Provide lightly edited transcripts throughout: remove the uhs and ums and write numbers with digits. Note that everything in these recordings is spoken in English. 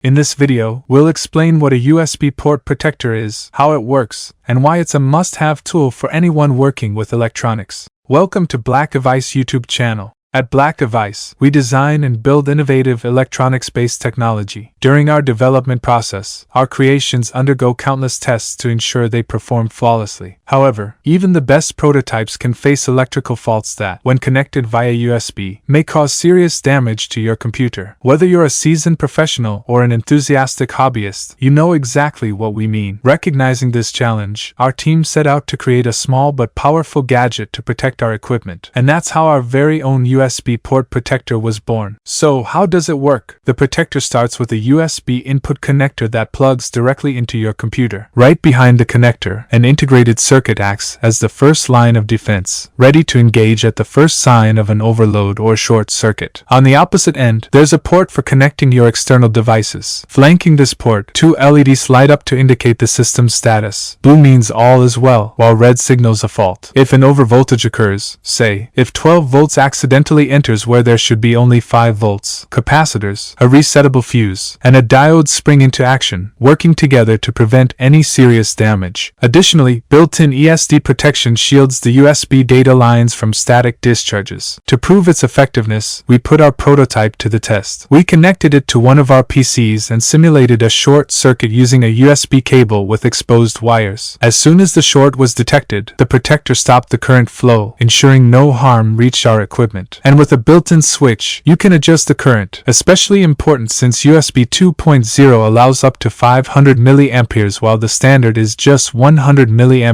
In this video, we'll explain what a USB port protector is, how it works, and why it's a must-have tool for anyone working with electronics. Welcome to blackdevice YouTube channel. At blackdevice, we design and build innovative electronics-based technology. During our development process, our creations undergo countless tests to ensure they perform flawlessly. However, even the best prototypes can face electrical faults that, when connected via USB, may cause serious damage to your computer. Whether you're a seasoned professional or an enthusiastic hobbyist, you know exactly what we mean. Recognizing this challenge, our team set out to create a small but powerful gadget to protect our equipment. And that's how our very own USB port protector was born. So, how does it work? The protector starts with a USB input connector that plugs directly into your computer. Right behind the connector, an integrated circuit acts as the first line of defense, ready to engage at the first sign of an overload or short circuit. On the opposite end, there's a port for connecting your external devices. Flanking this port, two LEDs light up to indicate the system's status. Blue means all is well, while red signals a fault. If an overvoltage occurs, say, if 12 volts accidentally enters where there should be only 5 volts, capacitors, a resettable fuse, and a diode spring into action, working together to prevent any serious damage. Additionally, built-in ESD protection shields the USB data lines from static discharges. To prove its effectiveness, we put our prototype to the test. We connected it to one of our PCs and simulated a short circuit using a USB cable with exposed wires. As soon as the short was detected, the protector stopped the current flow, ensuring no harm reached our equipment. And with a built-in switch, you can adjust the current, especially important since USB 2.0 allows up to 500 mA while the standard is just 100 mA,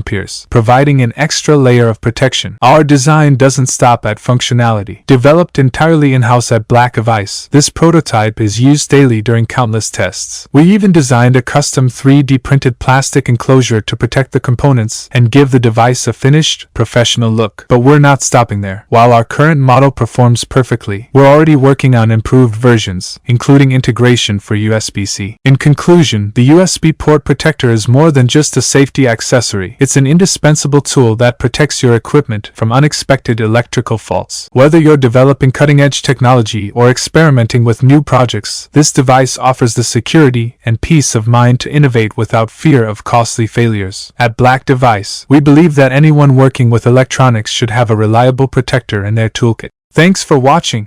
providing an extra layer of protection. Our design doesn't stop at functionality. Developed entirely in-house at blackdevice, this prototype is used daily during countless tests. We even designed a custom 3D printed plastic enclosure to protect the components and give the device a finished, professional look. But we're not stopping there. While our current model performs perfectly, we're already working on improved versions, including integration for USB-C. In conclusion, the USB port protector is more than just a safety accessory. It's an indispensable tool that protects your equipment from unexpected electrical faults. Whether you're developing cutting-edge technology or experimenting with new projects, this device offers the security and peace of mind to innovate without fear of costly failures. At blackdevice, we believe that anyone working with electronics should have a reliable protector in their toolkit. Thanks for watching.